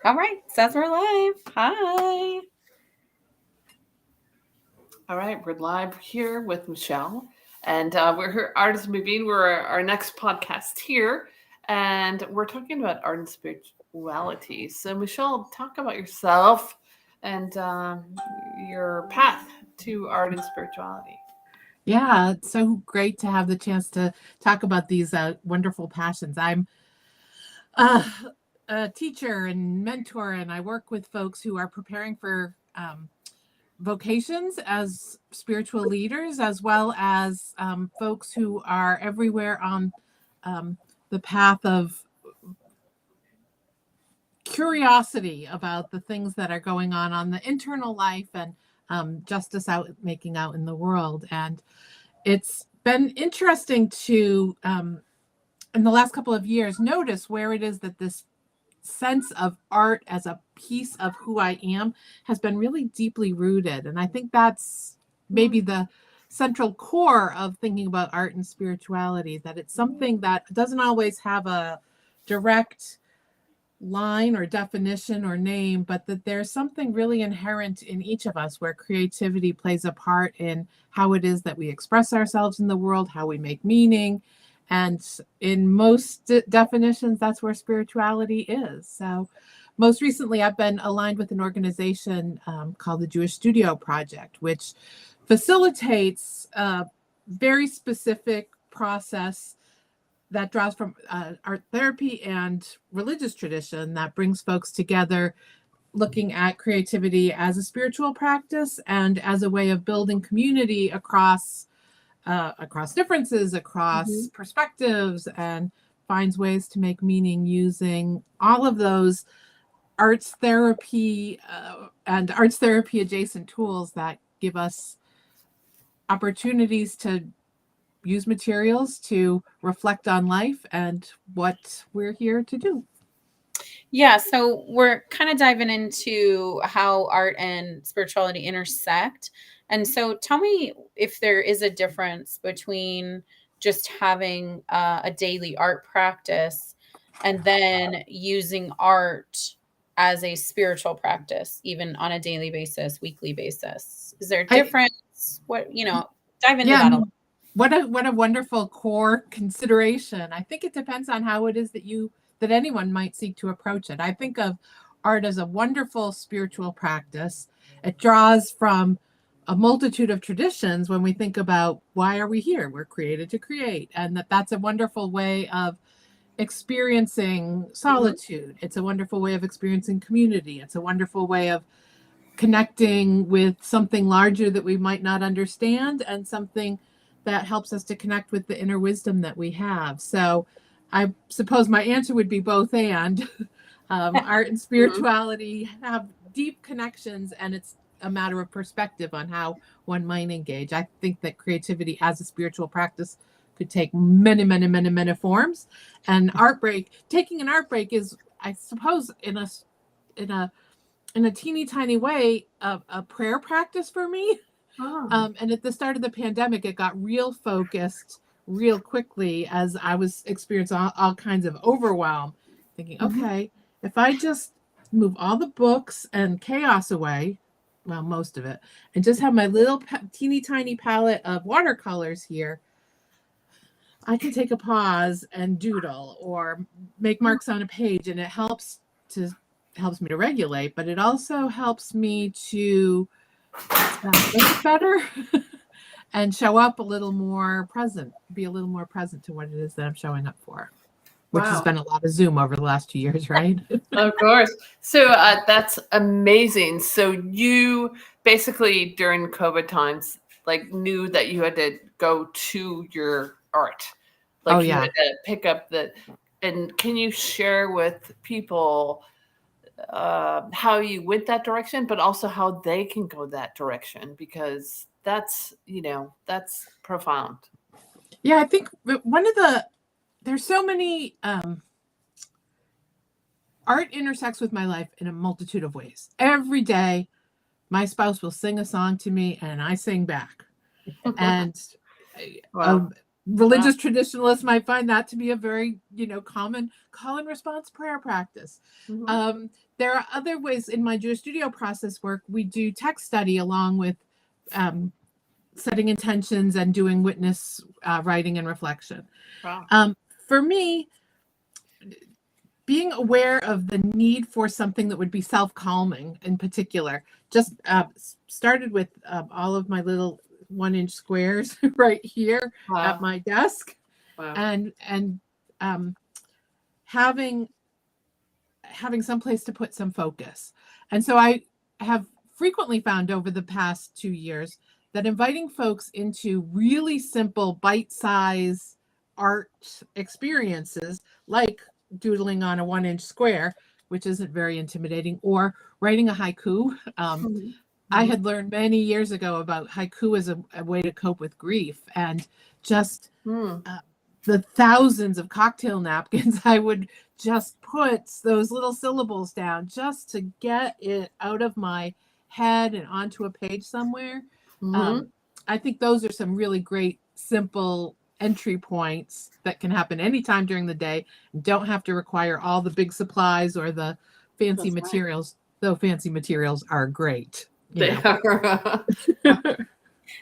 All right, says we're live. Hi. All right, we're live here with Michelle, and we're her artist moving. We're our next podcast here, and we're talking about art and spirituality. So, Michelle, talk about yourself and your path to art and spirituality. Yeah, it's so great to have the chance to talk about these wonderful passions. I'm uh, a teacher and mentor, and I work with folks who are preparing for vocations as spiritual leaders, as well as folks who are everywhere on the path of curiosity about the things that are going on the internal life and justice out making out in the world. And it's been interesting to in the last couple of years notice where it is that this sense of art as a piece of who I am has been really deeply rooted. And I think that's maybe the central core of thinking about art and spirituality, that it's something that doesn't always have a direct line or definition or name, but that there's something really inherent in each of us where creativity plays a part in how it is that we express ourselves in the world, how we make meaning. And in most definitions, that's where spirituality is. So most recently, I've been aligned with an organization called the Jewish Studio Project, which facilitates a very specific process that draws from art therapy and religious tradition that brings folks together, looking at creativity as a spiritual practice and as a way of building community across differences, across perspectives, and finds ways to make meaning using all of those arts therapy and arts therapy adjacent tools that give us opportunities to use materials to reflect on life and what we're here to do. Yeah, so we're kind of diving into how art and spirituality intersect. And so tell me if there is a difference between just having a daily art practice and then using art as a spiritual practice, even on a daily basis, weekly basis. Is there a difference? Dive into Yeah, that a little. what a wonderful core consideration. I think it depends on how it is that anyone might seek to approach it. I think of art as a wonderful spiritual practice. It draws from a multitude of traditions when we think about why are we here? We're created to create, and that's a wonderful way of experiencing solitude. It's a wonderful way of experiencing community. It's a wonderful way of connecting with something larger that we might not understand, and something that helps us to connect with the inner wisdom that we have. So I suppose my answer would be both and. Art and spirituality have deep connections, and it's a matter of perspective on how one might engage. I think that creativity as a spiritual practice could take many forms. And taking an art break is, I suppose, in a teeny tiny way, a prayer practice for me. And at the start of the pandemic, it got real focused real quickly as I was experiencing all kinds of overwhelm, thinking, okay, if I just move all the books and chaos away, well, most of it, and just have my little teeny tiny palette of watercolors here, I can take a pause and doodle or make marks on a page, and it helps me to regulate, but it also helps me to think better and show up a little more present, be a little more present to what it is that I'm showing up for, which has been a lot of Zoom over the last 2 years, right? Of course. So that's amazing. So you basically during COVID times, like knew that you had to go to your art, Oh, like you yeah. had to pick up the. And can you share with people how you went that direction, but also how they can go that direction? Because that's profound. Yeah, I think there's so many, art intersects with my life in a multitude of ways. Every day, my spouse will sing a song to me and I sing back. And Wow. religious traditionalists might find that to be a very, common call and response prayer practice. Mhm. There are other ways in my Jewish studio process work. We do text study along with setting intentions and doing witness writing and reflection. Wow. For me, being aware of the need for something that would be self-calming in particular, just started with all of my little 1-inch squares right here at Wow. my desk, Wow. and um, having some place to put some focus. And so I have frequently found over the past 2 years that inviting folks into really simple bite-size art experiences, like doodling on a 1-inch square, which isn't very intimidating, or writing a haiku. Mhm. I Mhm. had learned many years ago about haiku as a way to cope with grief, and just Mm. the thousands of cocktail napkins I would just put those little syllables down just to get it out of my head and onto a page somewhere. Mhm. I think those are some really great, simple entry points that can happen anytime during the day and don't have to require all the big supplies or the fancy That's right. materials, though fancy materials are great. They are.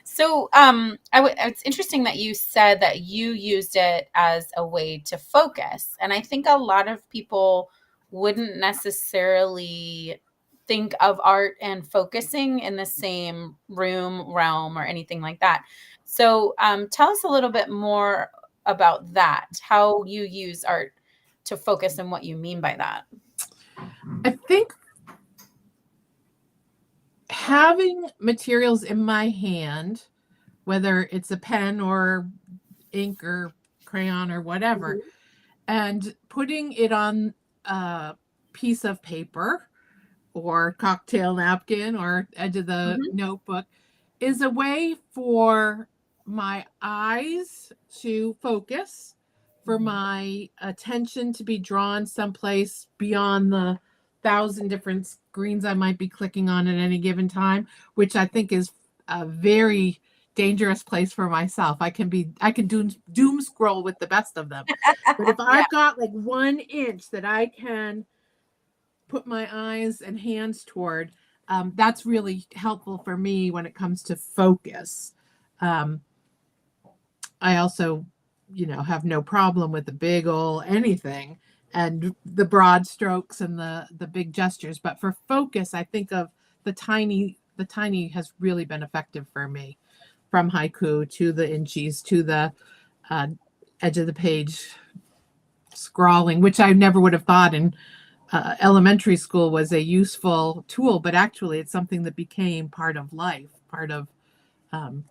So, it's interesting that you said that you used it as a way to focus. And I think a lot of people wouldn't necessarily think of art and focusing in the same realm, or anything like that. So, tell us a little bit more about that, how you use art to focus and what you mean by that. I think having materials in my hand, whether it's a pen or ink or crayon or whatever, Mhm. and putting it on a piece of paper or cocktail napkin or edge of the Mhm. notebook is a way for my eyes to focus, for my attention to be drawn someplace beyond the 1,000 different screens I might be clicking on at any given time, which I think is a very dangerous place for myself. I can doom scroll with the best of them. But if Yeah. I've got like 1 inch that I can put my eyes and hands toward, that's really helpful for me when it comes to focus. Um, I also, have no problem with the big ol' anything and the broad strokes and the big gestures. But for focus, I think of the tiny. The tiny has really been effective for me, from haiku to the inchies to the uh, edge of the page scrawling, which I never would have thought in elementary school was a useful tool, but actually it's something that became part of life, part of, um,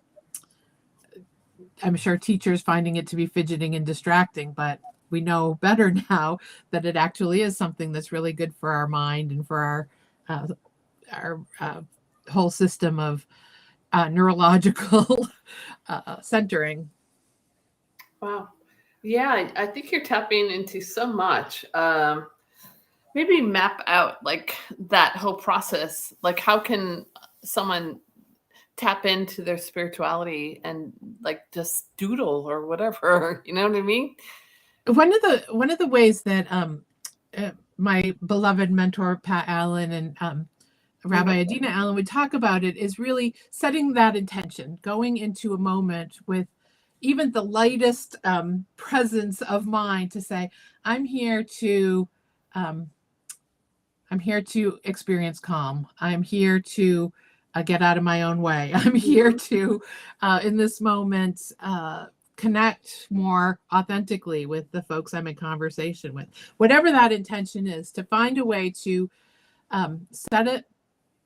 I'm sure teachers finding it to be fidgeting and distracting, but we know better now that it actually is something that's really good for our mind and for our whole system of neurological centering. Wow. Yeah, I think you're tapping into so much. Maybe map out like that whole process. Like, how can someone tap into their spirituality and like just doodle or whatever? You know what I mean? One of the ways that my beloved mentor Pat Allen and Oh my Rabbi Adina Allen would talk about it is really setting that intention, going into a moment with even the lightest presence of mind to say, I'm here to um, I'm here to experience calm. I'm here to get out of my own way. I'm here God. to, in this moment, connect more authentically with the folks I'm in conversation with. Whatever that intention is, to find a way to set it,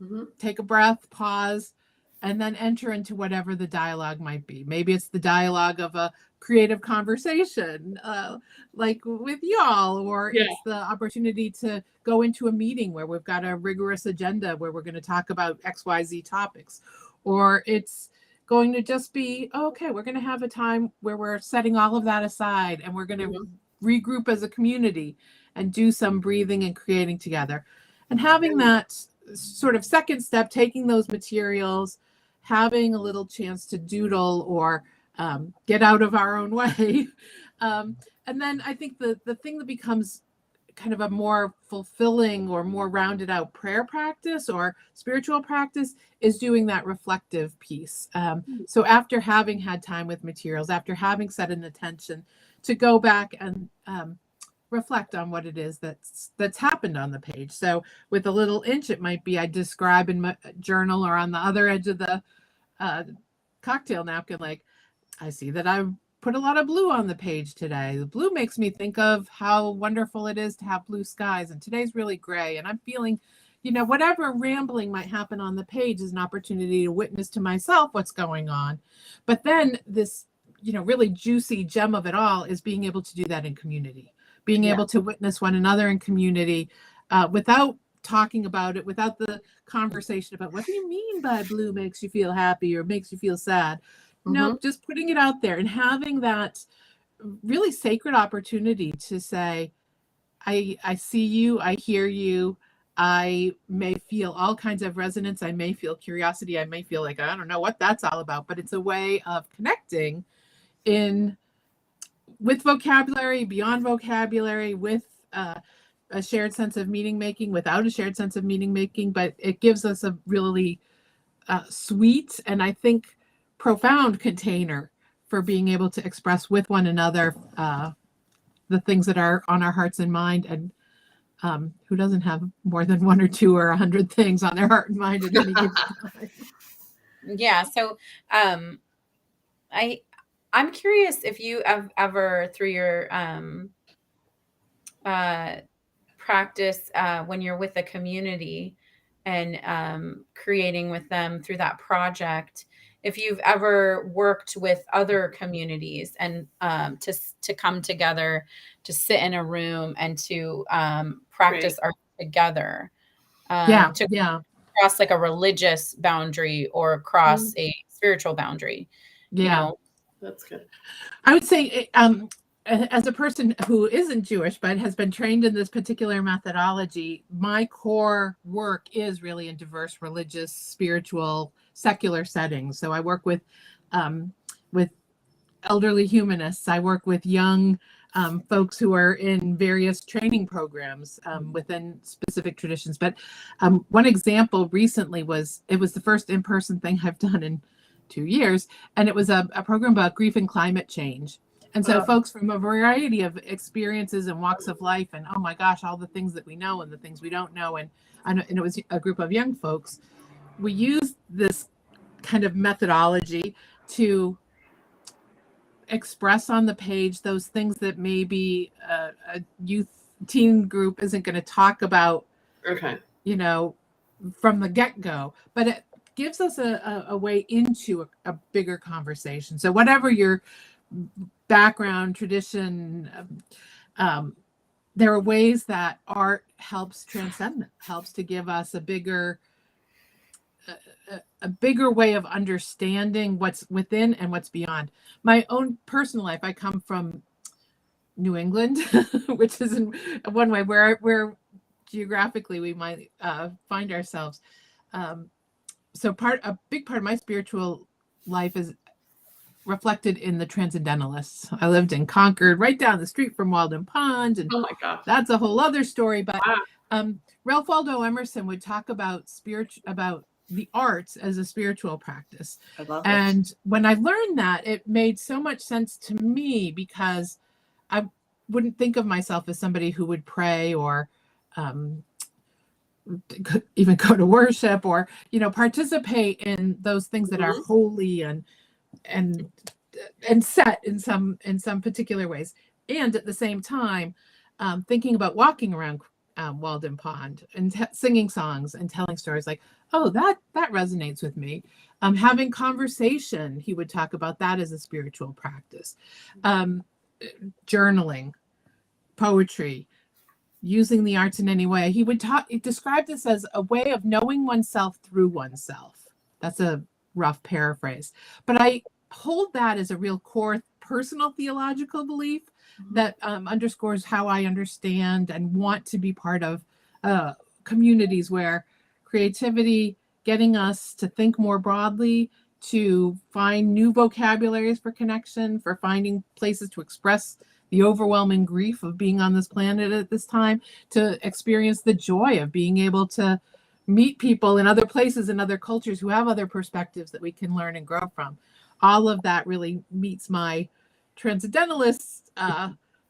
Mhm. take a breath, pause, and then enter into whatever the dialogue might be. Maybe it's the dialogue of a creative conversation, like with y'all, or Yeah. it's the opportunity to go into a meeting where we've got a rigorous agenda where we're going to talk about XYZ topics, or it's going to just be, okay, we're going to have a time where we're setting all of that aside and we're going to Mhm. regroup as a community and do some breathing and creating together. And having that sort of second step, taking those materials, having a little chance to doodle or get out of our own way. And then I think the thing that becomes kind of a more fulfilling or more rounded out prayer practice or spiritual practice is doing that reflective piece. So after having had time with materials, after having set an intention, to go back and reflect on what it is that's happened on the page. So with a little inch, it might be I describe in my journal, or on the other edge of the cocktail napkin, like, I see that I put a lot of blue on the page today. The blue makes me think of how wonderful it is to have blue skies, and today's really gray, and I'm feeling, whatever rambling might happen on the page is an opportunity to witness to myself what's going on. But then this, really juicy gem of it all is being able to do that in community, being able to witness one another in community, without talking about it, without the conversation about what do you mean by blue makes you feel happy or makes you feel sad. No, just putting it out there and having that really sacred opportunity to say, I see you, I hear you, I may feel all kinds of resonance, I may feel curiosity, I may feel like, I don't know what that's all about, but it's a way of connecting with vocabulary, beyond vocabulary, with a shared sense of meaning making, without a shared sense of meaning making, but it gives us a really sweet and I think profound container for being able to express with one another the things that are on our hearts and mind. And who doesn't have more than one or two or 100 things on their heart and mind at any given time? Yeah. So I'm curious if you have ever, through your practice, when you're with a community and creating with them through that project, if you've ever worked with other communities and to come together, to sit in a room and to practice art together, to cross like a religious boundary or cross a spiritual boundary. That's good. I would say, as a person who isn't Jewish but has been trained in this particular methodology, my core work is really in diverse religious, spiritual, secular settings. So I work with elderly humanists. I work with young folks who are in various training programs within specific traditions. But one example recently it was the first in-person thing I've done in 2 years, and it was a program about grief and climate change. And so folks from a variety of experiences and walks of life, and oh my gosh, all the things that we know and the things we don't know. And it was a group of young folks. We used this kind of methodology to express on the page those things that maybe a teen group isn't going to talk about, from the get-go. But it gives us a way into a bigger conversation. So whatever your background, tradition, there are ways that art helps transcend that, helps to give us a bigger way of understanding what's within and what's beyond. My own personal life, I come from New England, which is in one way where geographically we might find ourselves. So a big part of my spiritual life is reflected in the Transcendentalists. I lived in Concord, right down the street from Waldo Pond, and oh my gosh, that's a whole other story. But Ralph Waldo Emerson would talk about the arts as a spiritual practice. I love and it. When I learned that, it made so much sense to me, because I wouldn't think of myself as somebody who would pray or even go to worship or participate in those things that are holy and set in some particular ways. And at the same time, thinking about walking around Walden Pond and singing songs and telling stories, like, oh, that resonates with me. Having conversation, he would talk about that as a spiritual practice. Journaling, poetry, using the arts in any way. He described this as a way of knowing oneself through oneself. That's a rough paraphrase, but I hold that as a real core personal theological belief that underscores how I understand and want to be part of communities where creativity, getting us to think more broadly, to find new vocabularies for connection, for finding places to express the overwhelming grief of being on this planet at this time, to experience the joy of being able to meet people in other places and other cultures who have other perspectives that we can learn and grow from. All of that really meets my transcendentalist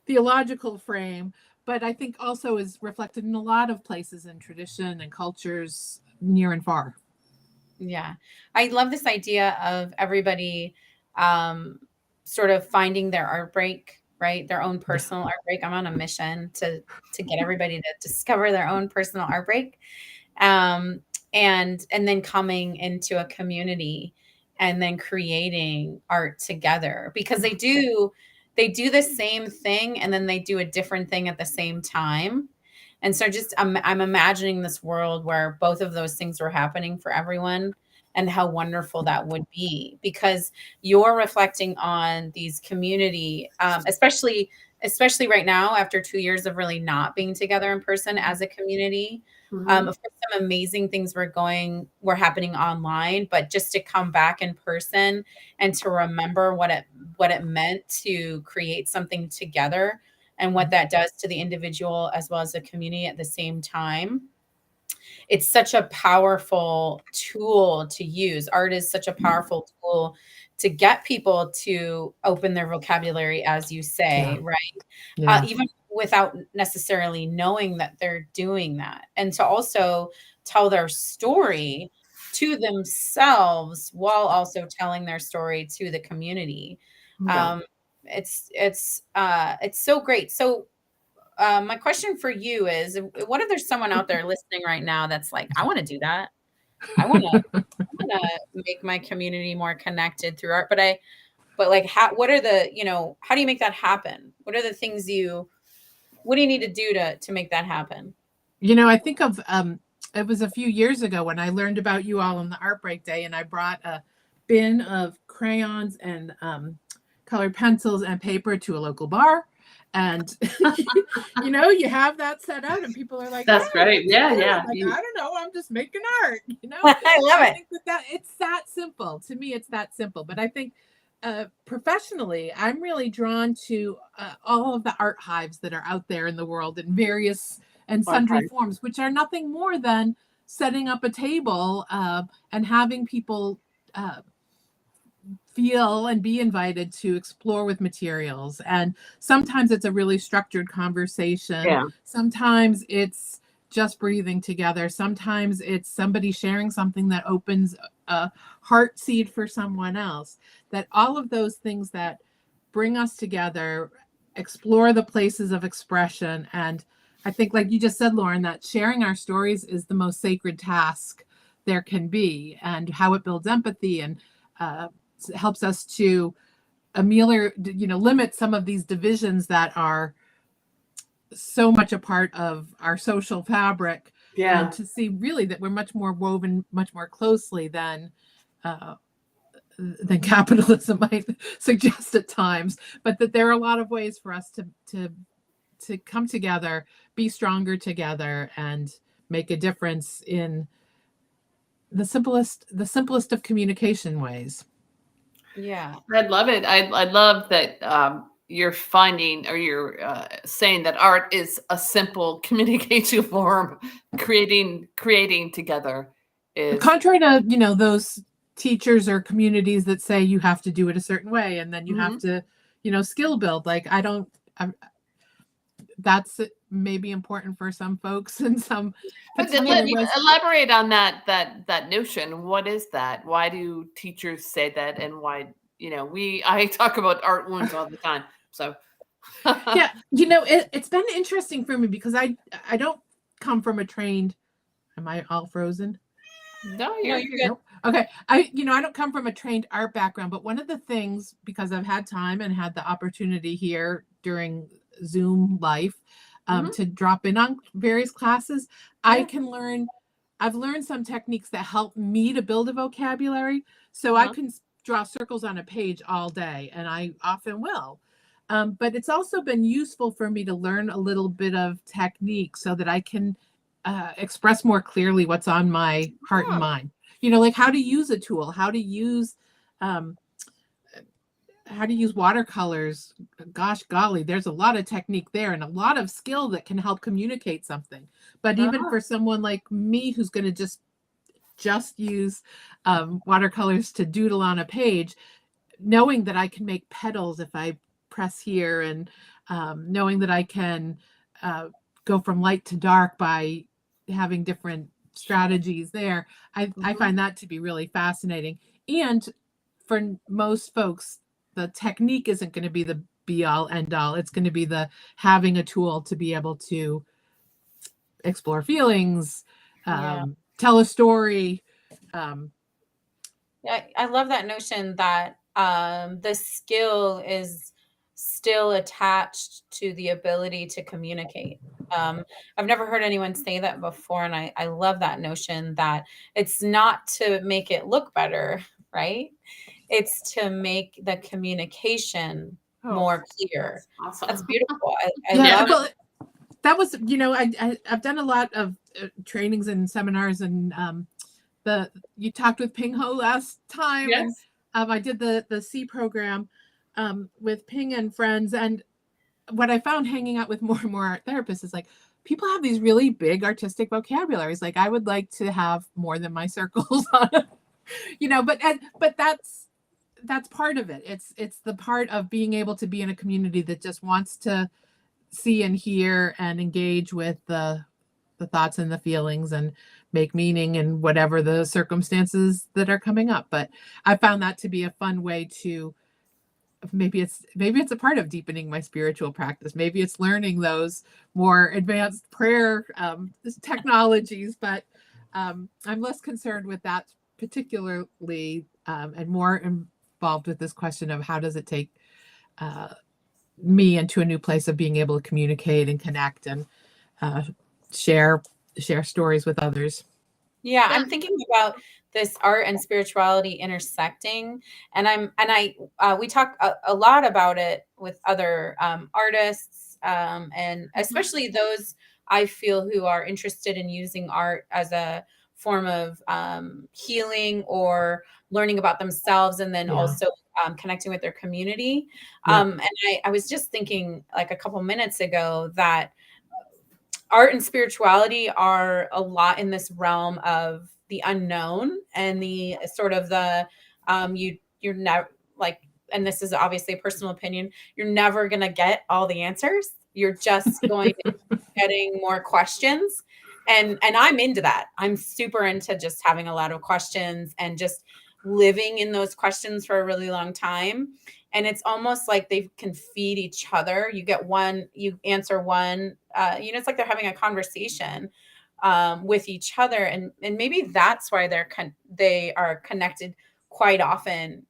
theological frame, but I think also is reflected in a lot of places and tradition and cultures near and far. Yeah. I love this idea of everybody sort of finding their art break, right? Their own personal art break. I'm on a mission to get everybody to discover their own personal art break. Um, and then coming into a community and then creating art together, because they do the same thing and then they do a different thing at the same time. And so just I'm imagining this world where both of those things were happening for everyone, and how wonderful that would be, because you're reflecting on these community, especially right now after 2 years of really not being together in person as a community. Of course, some amazing things were happening online, but just to come back in person and to remember what it meant to create something together and what that does to the individual as well as the community at the same time. It's such a powerful tool to use. Art is such a powerful tool to get people to open their vocabulary, as you say, right? Even without necessarily knowing that they're doing that. And to also tell their story to themselves while also telling their story to the community. It's so great. So my question for you is, what if there's someone out there listening right now that's like, I want to do that. I want to make my community more connected through art, but like, what are how do you make that happen? What are the things what do you need to do to make that happen? I think of, it was a few years ago when I learned about you all on the Art Break Day, and I brought a bin of crayons and colored pencils and paper to a local bar. And you have that set out and people are like, that's great. Yeah. Like, I don't know, I'm just making art, I love it. I think that it's that simple. To me, it's that simple. But I think professionally, I'm really drawn to all of the art hives that are out there in the world in various and sundry forms, which are nothing more than setting up a table and having people feel and be invited to explore with materials. And sometimes it's a really structured conversation. Yeah. Sometimes it's just breathing together. Sometimes it's somebody sharing something that opens a heart seed for someone else. That all of those things that bring us together, explore the places of expression. And I think, like you just said, Lauren, that sharing our stories is the most sacred task there can be, and how it builds empathy and helps us to limit some of these divisions that are so much a part of our social fabric. And to see really that we're much more woven, much more closely than capitalism might suggest at times, but that there are a lot of ways for us to come together, be stronger together, and make a difference in the simplest of communication ways. Yeah, I love it. I love that you're finding, or you're saying that art is a simple communication form. Creating together is contrary to those teachers or communities that say you have to do it a certain way and then you have to skill build. Like that's maybe important for some folks and some. But let me elaborate on that notion. What is that? Why do teachers say that? And why, I talk about art wounds all the time. So yeah, it's been interesting for me because I don't come from a trained. Am I all frozen? No, you're good. Nope. Okay. I don't come from a trained art background, but one of the things, because I've had time and had the opportunity here during Zoom life to drop in on various classes, I've learned some techniques that help me to build a vocabulary. So I can draw circles on a page all day, and I often will. But it's also been useful for me to learn a little bit of technique so that I can express more clearly what's on my heart and mind. like how to use a tool, um, how to use watercolors. Gosh golly, there's a lot of technique there and a lot of skill that can help communicate something. But even for someone like me who's going to just use watercolors to doodle on a page, knowing that I can make petals if I press here, and knowing that I can go from light to dark by having different strategies there, I find that to be really fascinating. And for most folks, the technique isn't going to be the be all end all. It's going to be the having a tool to be able to explore feelings, tell a story. Yeah, I love that notion that the skill is still attached to the ability to communicate. I've never heard anyone say that before, and I love that notion that it's not to make it look better, right? It's to make the communication more clear. Awesome. That's beautiful. I Yeah, love well, that was, I've done a lot of trainings and seminars, and you talked with Ping Ho last time, Yes. and I did the C program with Ping and friends, and what I found hanging out with more and more art therapists is like people have these really big artistic vocabularies. Like I would like to have more than my circles on it, but that's part of it. It's the part of being able to be in a community that just wants to see and hear and engage with the thoughts and the feelings and make meaning in whatever the circumstances that are coming up. But I found that to be a fun way to, maybe it's a part of deepening my spiritual practice. Maybe it's learning those more advanced prayer technologies, but I'm less concerned with that particularly, and more involved with this question of how does it take me into a new place of being able to communicate and connect and share stories with others. Yeah, I'm thinking about this art and spirituality intersecting, and we talk a lot about it with other artists, and especially those I feel who are interested in using art as a form of healing or learning about themselves, and then also connecting with their community. And I was just thinking like a couple minutes ago that art and spirituality are a lot in this realm of the unknown and the sort of the you're never like, and this is obviously a personal opinion, you're never going to get all the answers. You're just going to keep getting more questions, and I'm into that. I'm super into just having a lot of questions and just living in those questions for a really long time. And it's almost like they can feed each other. You get one, you answer one, it's like they're having a conversation with each other. And maybe that's why they are connected quite often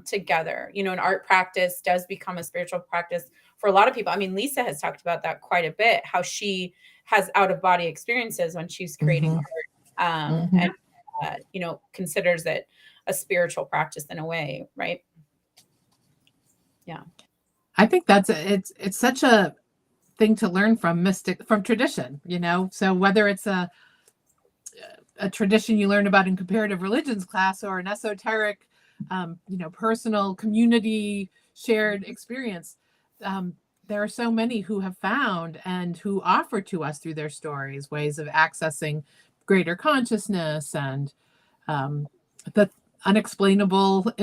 together. An art practice does become a spiritual practice for a lot of people. I mean, Lisa has talked about that quite a bit, how she has out of body experiences when she's creating art, and considers it a spiritual practice in a way, right? Yeah. I think it's such a thing to learn from tradition, so whether it's a tradition you learn about in comparative religions class or an esoteric personal community shared experience, there are so many who have found and who offer to us through their stories ways of accessing greater consciousness and the inexplicable.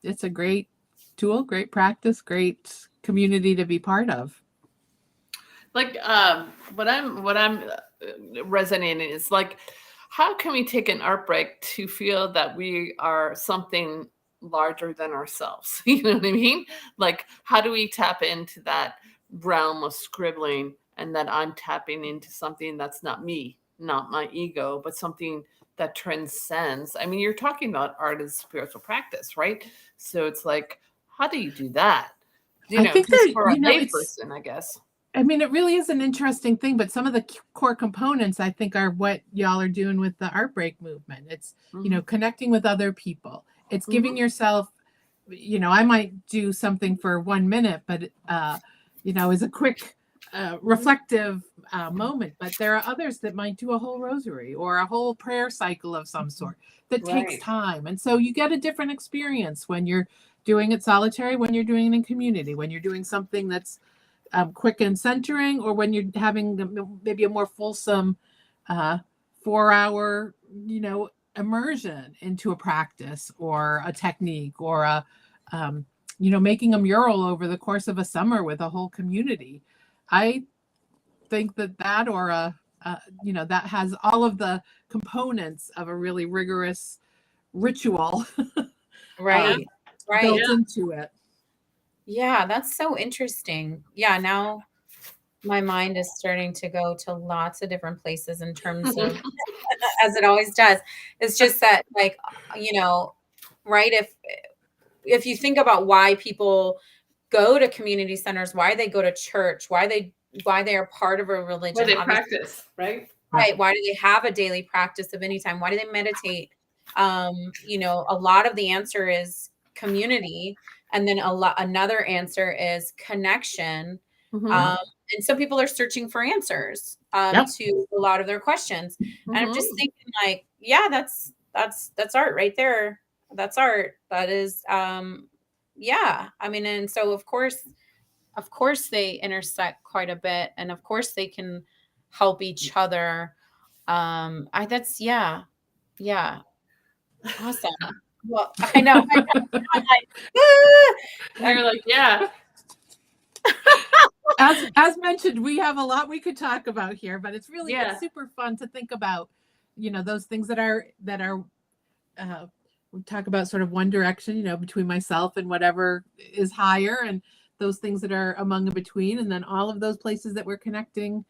It's a great tool, great practice, great community to be part of. Like what I'm resonating is like, how can we take an art break to feel that we are something larger than ourselves? You know what I mean? Like, how do we tap into that realm of scribbling, and that I'm tapping into something that's not me, not my ego, but something that transcends? I mean, you're talking about art as spiritual practice, right? So it's like, how do you do that? I think that, for a layperson, I guess. I mean, it really is an interesting thing, but some of the core components, I think, are what y'all are doing with the Outbreak movement. It's, connecting with other people. It's giving yourself, I might do something for 1 minute, but, as a quick reflective moment, but there are others that might do a whole rosary or a whole prayer cycle of some sort that takes Right. time. And so you get a different experience when you're doing it solitary, when you're doing it in community, when you're doing something that's quick and centering, or when you're having maybe a more fulsome 4-hour, immersion into a practice or a technique, or making a mural over the course of a summer with a whole community. I think that or that has all of the components of a really rigorous ritual Right. Right. built into it. Yeah, that's so interesting. Yeah, now my mind is starting to go to lots of different places in terms of, as it always does. It's just that, like, right? If you think about why people go to community centers, why they go to church, why they are part of a Where religion, they obviously, practice, right? right? Why do they have a daily practice of any time? Why do they meditate? A lot of the answer is community, and then another answer is connection. Mhm. And some people are searching for answers Yep. to a lot of their questions. And I'm just Mhm. thinking, like, yeah, that's art right there. That's art. That is, yeah. I mean, and so of course they intersect quite a bit, and of course they can help each other. I that's yeah, awesome. Well, I know. I'm like, And you're like, yeah. As mentioned, we have a lot we could talk about here, but it's super fun to think about, those things that are we talk about sort of one direction, between myself and whatever is higher, and those things that are among and between, and then all of those places that we're connecting.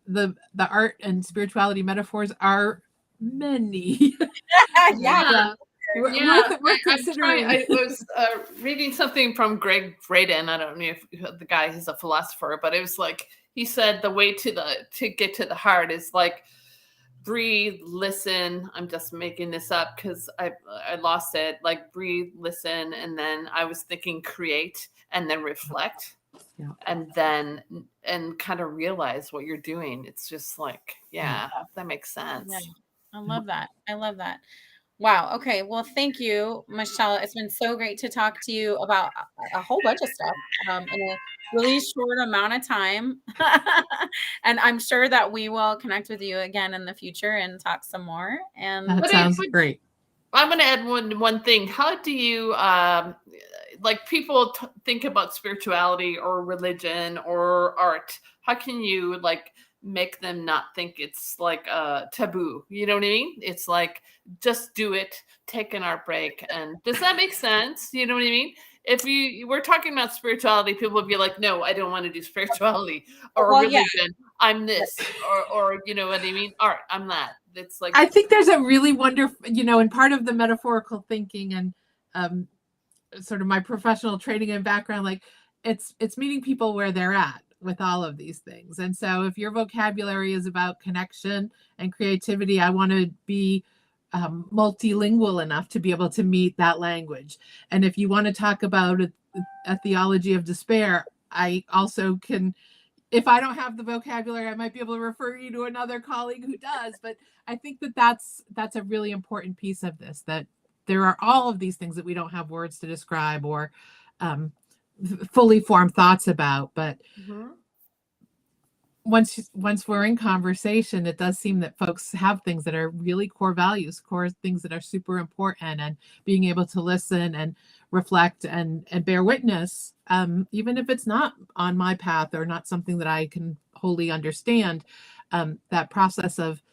The art and spirituality metaphors are many. yeah. Worth considering. I was reading something from Greg Braden. I don't know if the guy is a philosopher, but it was like he said the way to get to the heart is like breathe, listen. I'm just making this up because I lost it. Like breathe, listen, and then I was thinking create, and then reflect, and then kind of realize what you're doing. It's just like, yeah, that makes sense. Yeah. I love that. I love that. Wow. Okay. Well, thank you, Michelle. It's been so great to talk to you about a whole bunch of stuff in a really short amount of time. And I'm sure that we will connect with you again in the future and talk some more. And That sounds great. I'm going to add one thing. How do you, like people think about spirituality or religion or art? How can you like make them not think it's like a taboo? You know what I mean? It's like, just do it, take an art break. And does that make sense? You know what I mean? If we're talking about spirituality, people would be like, no, I don't want to do spirituality or religion. Yeah. I'm this, or you know what I mean? Art, I'm that. It's like, I think there's a really wonderful, and part of the metaphorical thinking and sort of my professional training and background, like it's meeting people where they're at with all of these things. And so if your vocabulary is about connection and creativity, I want to be multilingual enough to be able to meet that language. And if you want to talk about a theology of despair, I also can. If I don't have the vocabulary, I might be able to refer you to another colleague who does. But I think that's a really important piece of this, that there are all of these things that we don't have words to describe or fully formed thoughts about. But once we're in conversation, it does seem that folks have things that are really core values, core things that are super important, and being able to listen and reflect and bear witness, even if it's not on my path or not something that I can wholly understand, that process of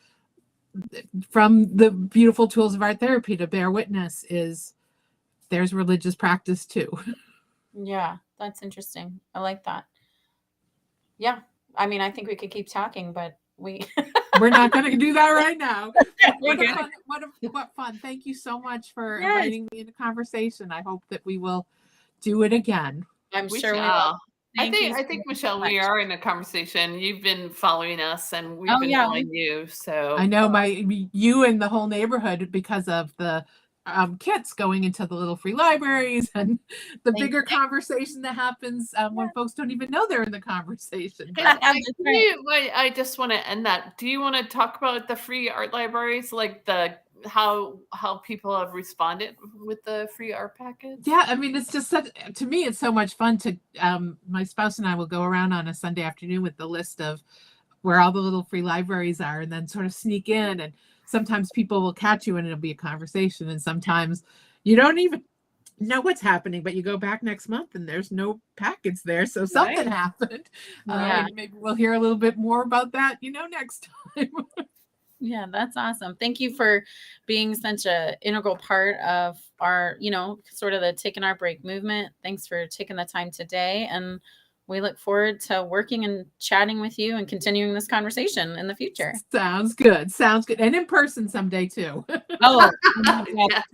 from the beautiful tools of art therapy to bear witness there's religious practice too. Yeah, that's interesting. I like that. Yeah. I mean, I think we could keep talking, but we're not going to do that right now. What fun. Thank you so much for inviting me into conversation. I hope that we will do it again. I'm sure we will. I think Michelle, we are in a conversation. You've been following us and we've been following you. So I know you and the whole neighborhood, because of the kits going into the little free libraries, and the Thank bigger you. conversation that happens when folks don't even know they're in the conversation. Hey, But That's right. I just want to end that. Do you want to talk about the free art libraries, like the how people have responded with the free art packets? yeah, I mean, it's just such, to me, it's so much fun to, my spouse and I will go around on a Sunday afternoon with the list of where all the little free libraries are, and then sort of sneak in. And sometimes people will catch you and it'll be a conversation. And sometimes you don't even know what's happening, but you go back next month and there's no packets there. So something Right. happened. Yeah. And maybe we'll hear a little bit more about that, next time. Yeah, that's awesome. Thank you for being such a integral part of our, sort of the taking our break movement. Thanks for taking the time today. And we look forward to working and chatting with you and continuing this conversation in the future. Sounds good. Sounds good. And in person someday too. Oh, yeah. Yes.